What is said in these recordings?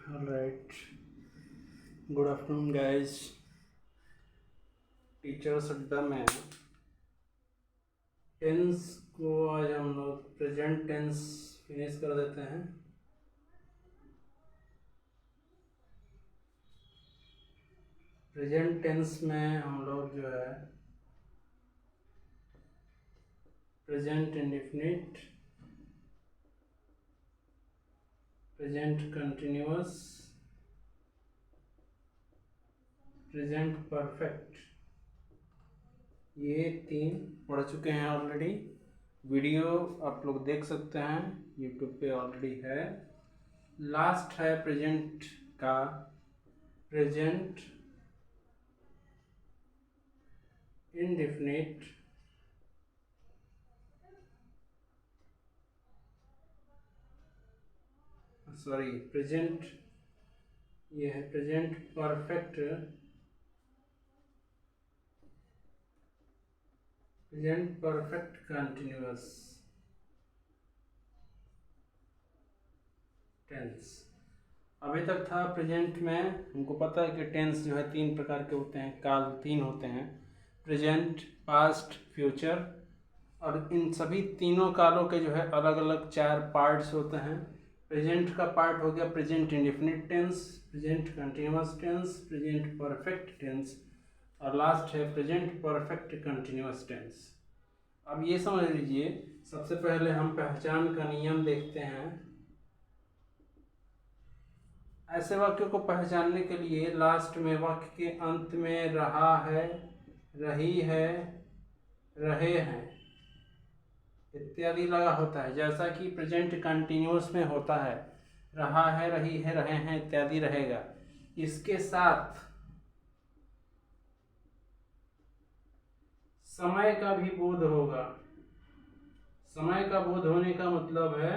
Alright. Good afternoon, guys. Teachers अड्डा में tense को आज हम लोग प्रेजेंट टेंस फिनिश कर देते हैं। प्रेजेंट टेंस में हम लोग जो है present indefinite, present continuous, present perfect, ये 3 पढ़ चुके हैं ऑलरेडी। वीडियो आप लोग देख सकते हैं, यूट्यूब पे ऑलरेडी है। लास्ट है प्रेजेंट का प्रेजेंट इंडेफिनिट, सॉरी प्रेजेंट, ये है present perfect, present perfect continuous tense. अभी तक था प्रेजेंट में, हमको पता है कि टेंस जो है 3 प्रकार के होते हैं, काल 3 होते हैं, प्रेजेंट, पास्ट, फ्यूचर। और इन सभी तीनों कालों के जो है अलग अलग 4 पार्ट्स होते हैं। प्रेजेंट का पार्ट हो गया present indefinite tense, present continuous tense, present perfect tense, और लास्ट है प्रेजेंट परफेक्ट कंटिन्यूअस टेंस। अब ये समझ लीजिए, सबसे पहले हम पहचान का नियम देखते हैं। ऐसे वाक्यों को पहचानने के लिए लास्ट में वाक्य के अंत में रहा है, रही है, रहे हैं इत्यादि लगा होता है, जैसा कि प्रेजेंट कंटिन्यूअस में होता है, रहा है, रही है, रहे हैं इत्यादि रहेगा। इसके साथ समय का भी बोध होगा। समय का बोध होने का मतलब है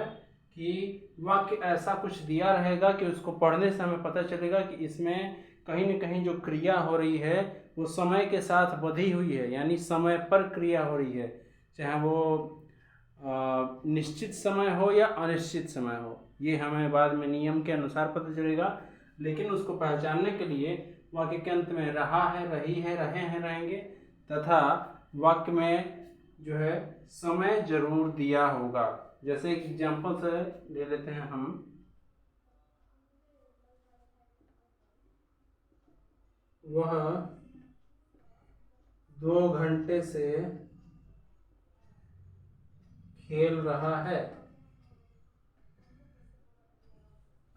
कि वाक्य ऐसा कुछ दिया रहेगा कि उसको पढ़ने से हमें पता चलेगा कि इसमें कहीं न कहीं जो क्रिया हो रही है वो समय के साथ बधी हुई है, यानी समय पर क्रिया हो रही है, चाहे वो निश्चित समय हो या अनिश्चित समय हो। ये हमें बाद में नियम के अनुसार पता चलेगा, लेकिन उसको पहचानने के लिए वाक्य के अंत में रहा है, रही है, रहे हैं रहेंगे, तथा वाक्य में जो है समय जरूर दिया होगा। जैसे एग्जाम्पल से ले लेते हैं हम, वह 2 घंटे से खेल रहा है।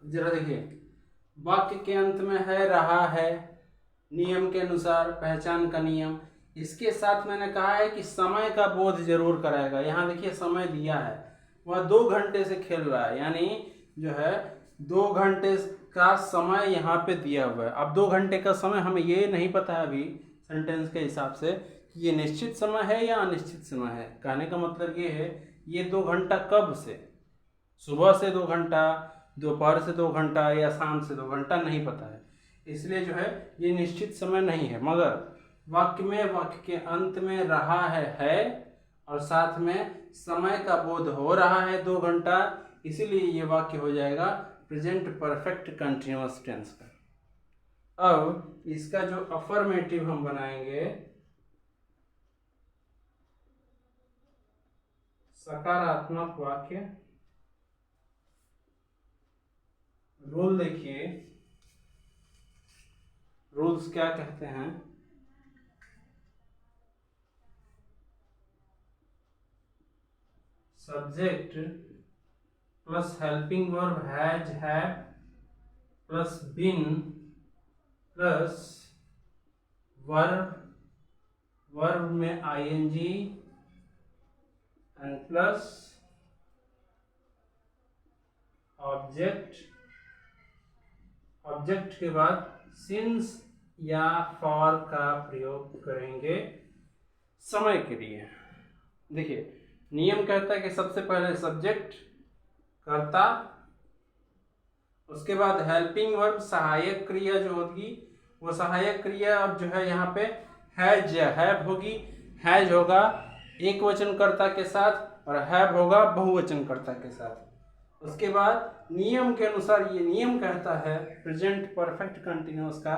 जरा देखिए, वाक्य के अंत में है रहा है, नियम के अनुसार, पहचान का नियम। इसके साथ मैंने कहा है कि समय का बोध जरूर कराएगा। यहाँ देखिए समय दिया है, वह 2 घंटे से खेल रहा है, यानी जो है 2 घंटे का समय यहाँ पे दिया हुआ है। अब 2 घंटे का समय हमें ये नहीं पता है अभी सेंटेंस के हिसाब से कि ये निश्चित समय है या अनिश्चित समय है। कहने का मतलब ये है, ये 2 घंटा कब से, सुबह से 2 घंटा, दोपहर से 2 घंटा या शाम से 2 घंटा, नहीं पता है। इसलिए जो है ये निश्चित समय नहीं है। मगर वाक्य में, वाक्य के अंत में रहा है और साथ में समय का बोध हो रहा है 2 घंटा, इसीलिए ये वाक्य हो जाएगा प्रेजेंट परफेक्ट कंटिन्यूअस टेंस का। अब इसका जो अफर्मेटिव हम बनाएंगे, सकारात्मक वाक्य, रूल देखिए, रूल्स क्या कहते हैं। Subject plus helping verb has, have plus been plus verb, verb में ING and plus object, object के बाद सिंस या फॉर का प्रयोग करेंगे समय के लिए। देखिए नियम कहता है कि सबसे पहले सब्जेक्ट, कर्ता, उसके बाद हेल्पिंग वर्ब, सहायक क्रिया जो होगी, वो सहायक क्रिया अब जो है यहाँ पे हैज या हैव होगी। हैज होगा एक वचन कर्ता के साथ और हैव होगा बहुवचन कर्ता के साथ। उसके बाद नियम के अनुसार ये नियम कहता है प्रेजेंट परफेक्ट कंटिन्यूअस का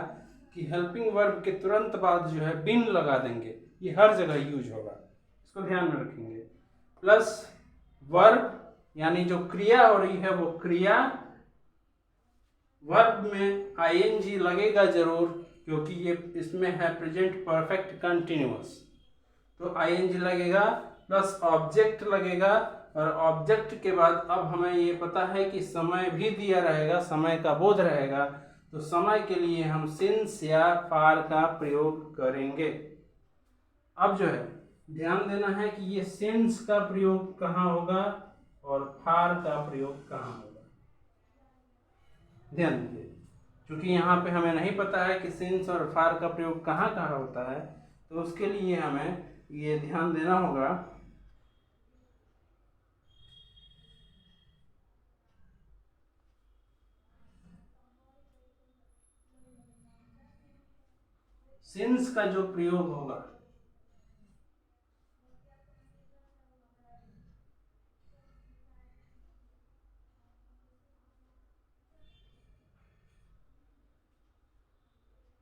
कि हेल्पिंग वर्ब के तुरंत बाद जो है बिन लगा देंगे, ये हर जगह यूज होगा, इसको ध्यान में रखेंगे। प्लस वर्ब यानी जो क्रिया हो रही है वो क्रिया, वर्ब में आईएनजी लगेगा जरूर क्योंकि ये इसमें है प्रेजेंट परफेक्ट कंटिन्यूअस, तो आईएनजी लगेगा प्लस ऑब्जेक्ट लगेगा, और ऑब्जेक्ट के बाद अब हमें ये पता है कि समय भी दिया रहेगा, समय का बोध रहेगा, तो समय के लिए हम सिंस या फार का प्रयोग करेंगे। अब जो है ध्यान देना है कि ये सिंस का प्रयोग कहाँ होगा और फार का प्रयोग कहाँ होगा, ध्यान दीजिए। क्योंकि यहाँ पे हमें नहीं पता है कि सिंस और फार का प्रयोग कहाँ कहाँ होता है, तो उसके लिए हमें ये ध्यान देना होगा। सिंस का जो प्रयोग होगा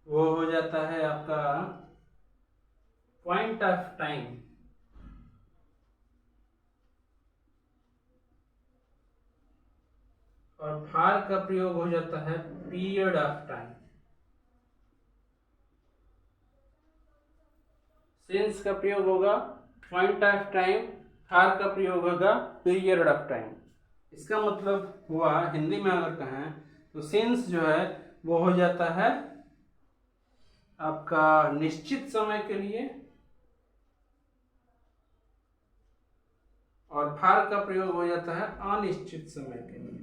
वो हो जाता है आपका पॉइंट ऑफ टाइम, और फार का प्रयोग हो जाता है पीरियड ऑफ टाइम। सिंस का प्रयोग होगा पॉइंट ऑफ टाइम, फार का प्रयोग होगा पीरियड ऑफ टाइम। इसका मतलब हुआ हिंदी में अगर कहें तो सिंस जो है वो हो जाता है आपका निश्चित समय के लिए, और फार का प्रयोग हो जाता है अनिश्चित समय के लिए।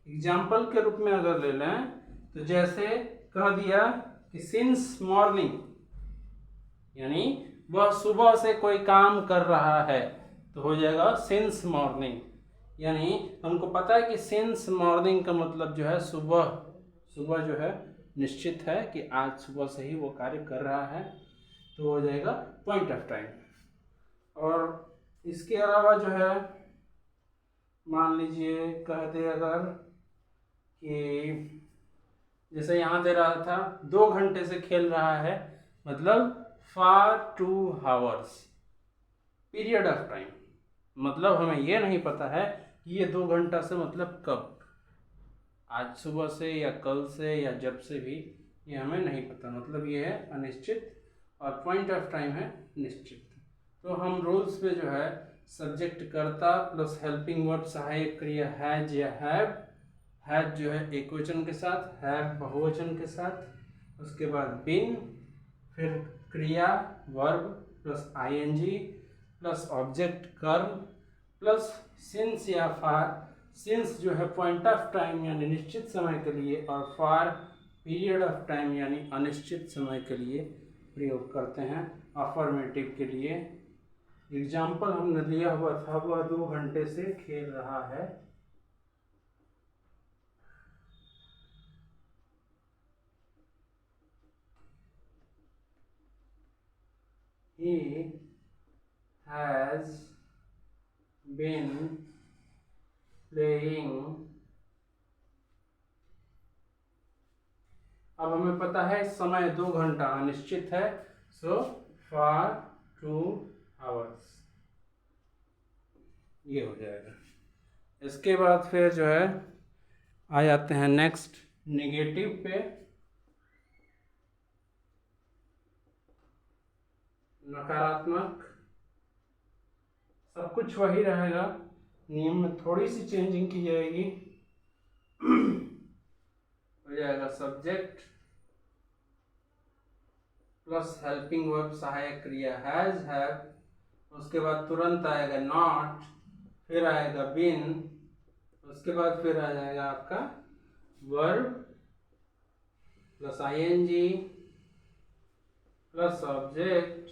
एग्जाम्पल के रूप में अगर ले लें तो जैसे कह दिया कि सिंस मॉर्निंग, यानी वह सुबह से कोई काम कर रहा है, तो हो जाएगा सिंस मॉर्निंग। यानी हमको पता है कि सिंस मॉर्निंग का मतलब जो है सुबह, सुबह जो है निश्चित है कि आज सुबह से ही वो कार्य कर रहा है, तो हो जाएगा पॉइंट ऑफ टाइम। और इसके अलावा जो है मान लीजिए कह दे अगर कि जैसे यहाँ दे रहा था 2 घंटे से खेल रहा है, मतलब for 2 hours, period of time, मतलब हमें ये नहीं पता है कि ये 2 घंटा से मतलब कब, आज सुबह से या कल से या जब से भी, ये हमें नहीं पता, मतलब ये है अनिश्चित, और पॉइंट ऑफ टाइम है निश्चित। तो हम रूल्स पे जो है सब्जेक्ट कर्ता प्लस हेल्पिंग वर्ब सहायक क्रिया हैज या हैव, हैज जो है एकवचन के साथ, हैव बहुवचन के साथ, उसके बाद बिन, फिर क्रिया verb plus ING plus object कर्म प्लस सिंस या फार। सिंस जो है पॉइंट ऑफ टाइम यानी निश्चित समय के लिए, और फार पीरियड ऑफ टाइम यानी अनिश्चित समय के लिए प्रयोग करते हैं अफर्मेटिव के लिए। एग्जाम्पल हमने लिया हुआ था, वह 2 घंटे से खेल रहा है। He has been playing। अब हमें पता है समय 2 घंटा अनिश्चित है, सो फॉर 2 आवर्स, ये हो जाएगा। इसके बाद फिर जो है आ जाते हैं नेक्स्ट नेगेटिव पे। नकारात्मक सब कुछ वही रहेगा, नियम में थोड़ी सी चेंजिंग की जाएगी। हो जाएगा सब्जेक्ट प्लस हेल्पिंग वर्ब सहायक क्रिया हैज हैव, उसके बाद तुरंत आएगा नॉट, फिर आएगा बिन, उसके बाद फिर आ जाएगा आपका verb plus ING plus object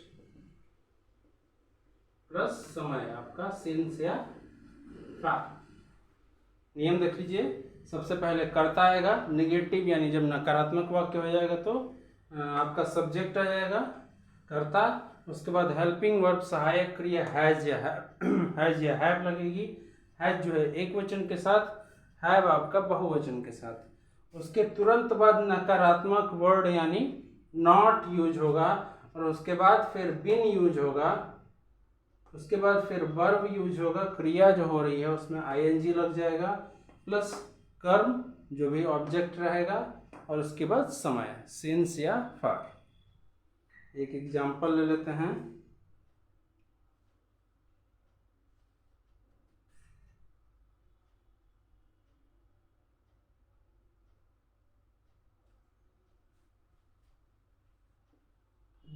plus समय आपका सिंस या फार। नियम देख लीजिए, सबसे पहले कर्ता आएगा, नेगेटिव यानी जब नकारात्मक वाक्य हो जाएगा तो आपका सब्जेक्ट आ जाएगा कर्ता, उसके बाद हेल्पिंग वर्ब सहायक क्रिया हैज या हैव लगेगी, हैज जो है एक वचन के साथ, हैव आपका बहुवचन के साथ। उसके तुरंत बाद नकारात्मक वर्ड यानी नॉट यूज होगा, और उसके बाद फिर बिन यूज होगा, उसके बाद फिर वर्ब यूज होगा, क्रिया जो हो रही है उसमें आईएनजी लग जाएगा, प्लस कर्म जो भी ऑब्जेक्ट रहेगा, और उसके बाद समय सिंस या फॉर। एक एग्जांपल ले लेते हैं।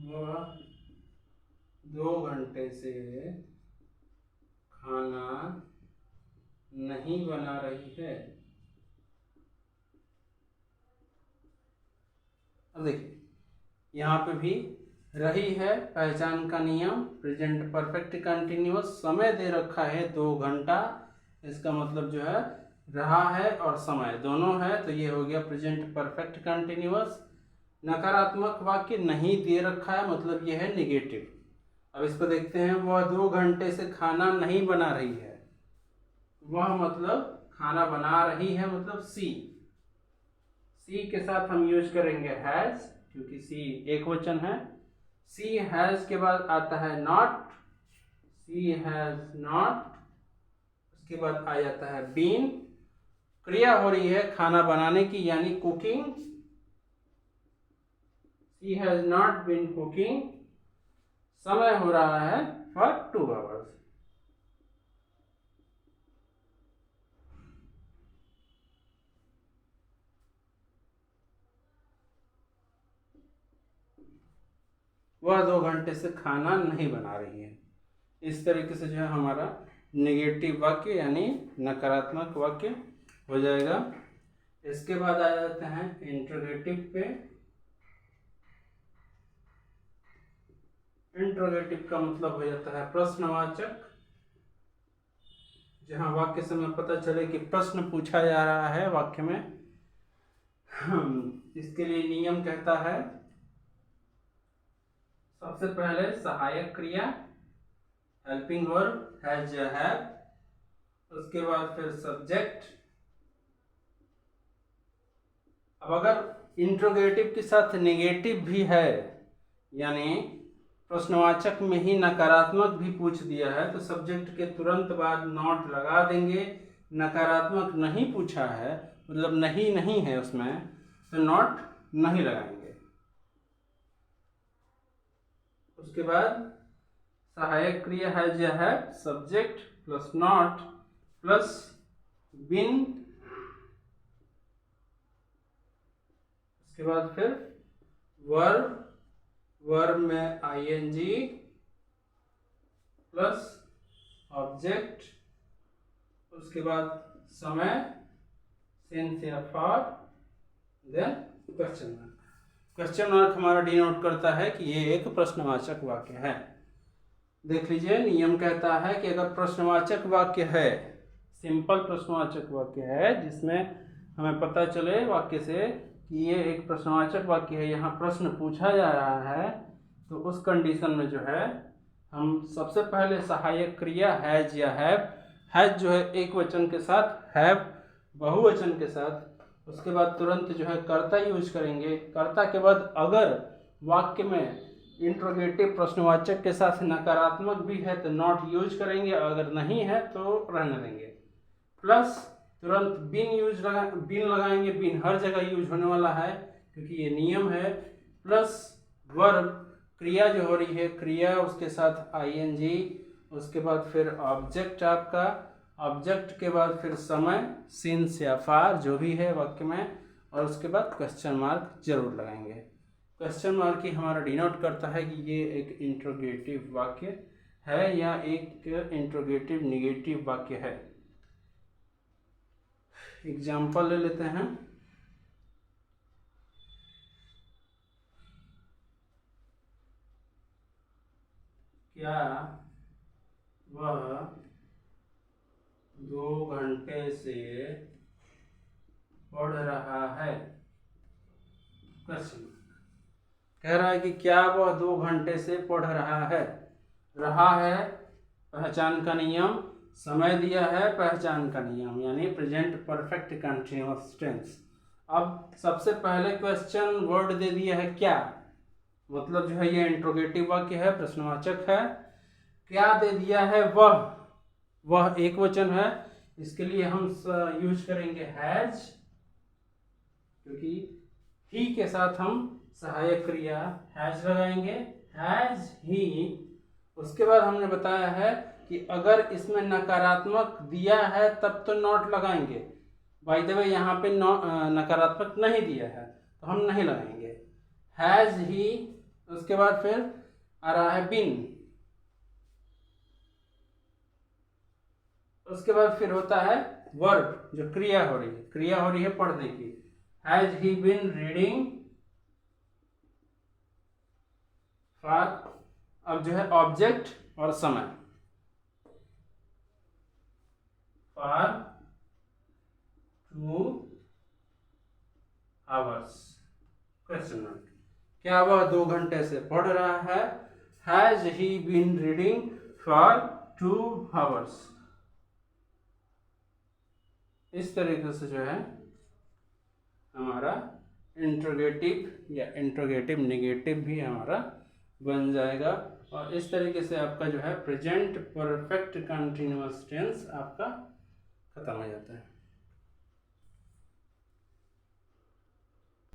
वह 2 घंटे से खाना नहीं बना रही है। अब देखिए यहाँ पे भी रही है पहचान का नियम, प्रेजेंट परफेक्ट कंटिन्यूअस, समय दे रखा है 2 घंटा, इसका मतलब जो है रहा है और समय दोनों है, तो ये हो गया प्रेजेंट परफेक्ट कंटिन्यूअस। नकारात्मक वाक्य नहीं दे रखा है, मतलब ये है निगेटिव। अब इसको देखते हैं, वह 2 घंटे से खाना नहीं बना रही है। वह मतलब खाना बना रही है, मतलब सी के साथ हम यूज करेंगे हैज, क्योंकि सी एक वचन है। सी हैज के बाद आता है नॉट, सी हैज नॉट, उसके बाद आ जाता है बीन, क्रिया हो रही है खाना बनाने की यानी cooking, she has not been cooking, समय हो रहा है फॉर 2 आवर्स। वह 2 घंटे से खाना नहीं बना रही है। इस तरीके से जो है हमारा नेगेटिव वाक्य यानी नकारात्मक वाक्य हो जाएगा। इसके बाद आ जाते हैं इंट्रोगेटिव पे। इंट्रोगेटिव का मतलब हो जाता है प्रश्नवाचक, जहां वाक्य से हमें पता चले कि प्रश्न पूछा जा रहा है वाक्य में। इसके लिए नियम कहता है सबसे पहले सहायक क्रिया हेल्पिंग वर्ब हैज या हैव, उसके बाद फिर सब्जेक्ट। अब अगर इंट्रोगेटिव के साथ नेगेटिव भी है, यानी प्रश्नवाचक में ही नकारात्मक भी पूछ दिया है, तो सब्जेक्ट के तुरंत बाद नॉट लगा देंगे। नकारात्मक नहीं पूछा है, मतलब नहीं है उसमें, तो नॉट नहीं लगाएंगे। उसके बाद सहायक क्रिया हैज या have, subject plus not plus been, उसके बाद फिर वर्ब में आईएनजी प्लस ऑब्जेक्ट, उसके बाद समय सिंस या for, then question mark. Question mark हमारा डिनोट करता है कि ये एक प्रश्नवाचक वाक्य है। देख लीजिए नियम कहता है कि अगर प्रश्नवाचक वाक्य है, सिंपल प्रश्नवाचक वाक्य है जिसमें हमें पता चले वाक्य से कि ये एक प्रश्नवाचक वाक्य है, यहाँ प्रश्न पूछा जा रहा है, तो उस कंडीशन में जो है हम सबसे पहले सहायक क्रिया हैज या हैव जो है एक वचन के साथ, हैव बहुवचन के साथ, उसके बाद तुरंत जो है कर्ता यूज करेंगे। कर्ता के बाद अगर वाक्य में इंट्रोगेटिव प्रश्नवाचक के साथ नकारात्मक भी है तो नॉट यूज करेंगे, अगर नहीं है तो रहने देंगे। प्लस तुरंत बिन लगाएंगे, बिन हर जगह यूज होने वाला है क्योंकि ये नियम है। प्लस वर्ब क्रिया जो हो रही है, क्रिया उसके साथ आईएनजी, उसके बाद फिर ऑब्जेक्ट आपका, ऑब्जेक्ट के बाद फिर समय सिंस या फॉर जो भी है वाक्य में, और उसके बाद क्वेश्चन मार्क जरूर लगाएंगे। क्वेश्चन मार्क ही हमारा डिनोट करता है कि ये एक इंट्रोगेटिव वाक्य है या एक इंट्रोगेटिव निगेटिव वाक्य है। एग्जाम्पल ले लेते हैं। क्या वह 2 घंटे से पढ़ रहा है? क्वेश्चन कह रहा है कि क्या वह 2 घंटे से पढ़ रहा है। रहा है पहचान का नियम, समय दिया है पहचान का नियम यानी प्रेजेंट परफेक्ट कंटिन्यूअस टेंस। अब सबसे पहले क्वेश्चन वर्ड दे दिया है क्या, मतलब जो है ये इंट्रोगेटिव वाक्य है, प्रश्नवाचक है। क्या दे दिया है, वह एक वचन है, इसके लिए हम यूज करेंगे हैज, क्योंकि ही के साथ हम सहायक क्रिया हैज लगाएंगे, हैज ही। उसके बाद हमने बताया है कि अगर इसमें नकारात्मक दिया है तब तो नॉट लगाएंगे। बाय द वे यहाँ पे नकारात्मक नहीं दिया है तो हम नहीं लगाएंगे, हैज ही। उसके बाद फिर आ रहा है बीन, उसके बाद फिर होता है वर्ब, जो क्रिया हो रही है पढ़ने की। Has he been reading for, अब जो है ऑब्जेक्ट और समय, फॉर 2 आवर्स, क्वेश्चन मार्क। क्या वह 2 घंटे से पढ़ रहा है, has he been reading for 2 hours. इस तरीके से जो है हमारा इंट्रोगेटिव या इंट्रोगेटिव नेगेटिव भी हमारा बन जाएगा। और इस तरीके से आपका जो है प्रेजेंट परफेक्ट कंटिन्यूअस टेंस आपका खत्म हो जाता है।